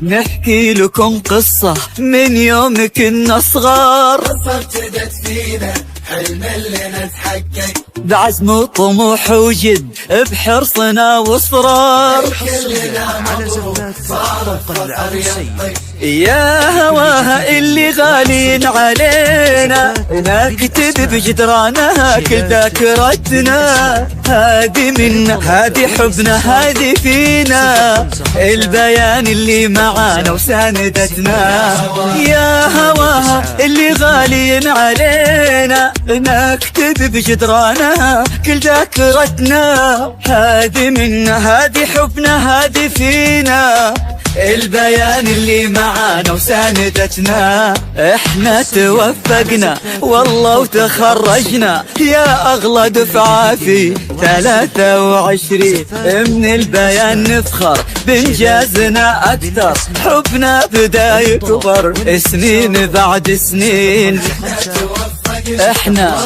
نحكي لكم قصة من يوم كنا صغار، قصة ابتدت فينا حلم اللي نتحقق بعزم وطموح وجد بحرصنا واصرار. كلنا على زلات فوق العروسي. يا هواها اللي غالين علينا نكتب بجدرانها كل ذاكرتنا، هذه منا هذه حبنا هذه فينا، البيان اللي معانا وساندتنا. يا هواها اللي غالين علينا نكتب بجدرانها كل ذاكرتنا، هذه منا هذه حبنا هذه فينا، البيان اللي معانا وساندتنا. احنا توفقنا والله وتخرجنا يا اغلى دفعة في 23، من البيان نفخر بانجازنا اكثر، حبنا بدا يكبر سنين بعد سنين. احنا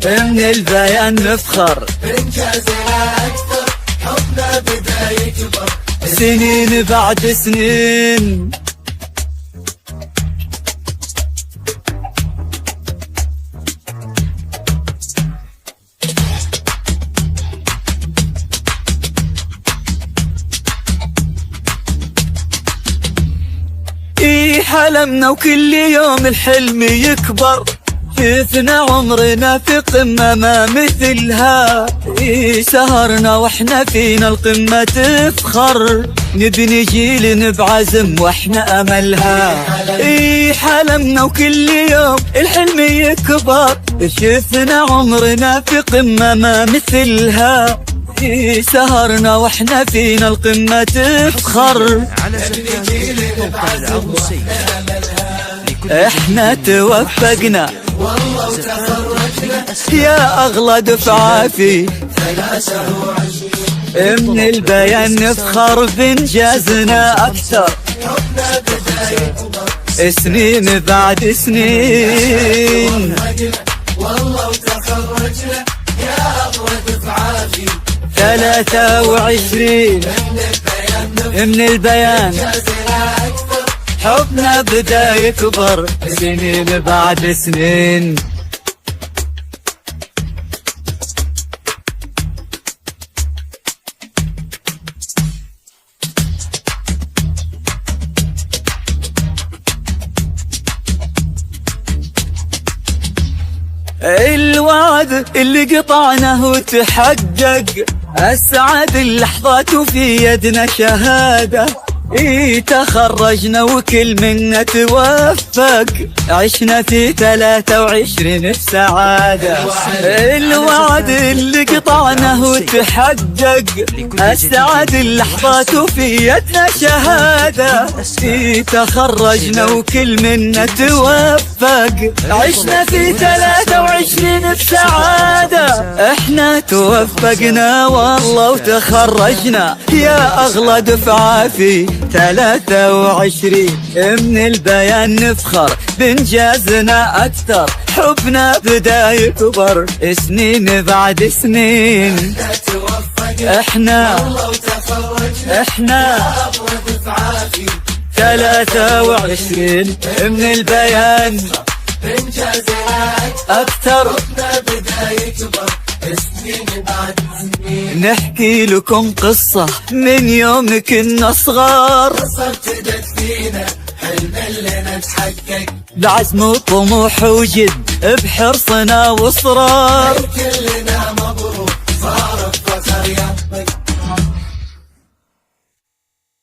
من البيان نفخر بإنجازنا أكثر، حبنا بدا يكبر سنين بعد سنين. حلمنا وكل يوم الحلم يكبر، شفنا عمرنا في قمة ما مثلها، سهرنا واحنا فينا القمة تفخر، نبني جيل بعزم واحنا املها. حلمنا وكل يوم الحلم يكبر، شفنا عمرنا في قمة ما مثلها، سهرنا واحنا فينا القمة تفخر. على زلات فوق العروسي. احنا توفقنا والله وتخرجنا يا اغلى دفعة في 23، من البيان نفخر بانجازنا اكثر، حبنا بدا يكبر سنين بعد سنين. والله وتخرجنا يا أغلى دفعة في 23 من البيان أكثر، حبنا بدا يكبر سنين بعد سنين. الوعد اللي قطعناه وتحقق، أسعد اللحظات وفي يدنا شهادة، تخرجنا وكل منا توفق، عشنا في 23 في سعادة. الوعد اللي قطعناه وتحقق، أسعد اللحظات وفي يدنا شهادة، تخرجنا وكل منا توفق، عشنا في 23 في سعادة. احنا توفقنا والله وتخرجنا يا اغلى دفعة في 23، من البيان نفخر بانجازنا اكثر، حبنا بدا يكبر سنين بعد سنين. احنا أغلى دفعة في 23 من البيان بإنجازنا اكثر، حبنا بدا يكبر سنين بعد سنين. نحكي لكم قصة من يوم كنا صغار، قصة ابتدت فينا حلم اللي نتحقق بعزم وطموح وجد بحرصنا واصرار. كلنا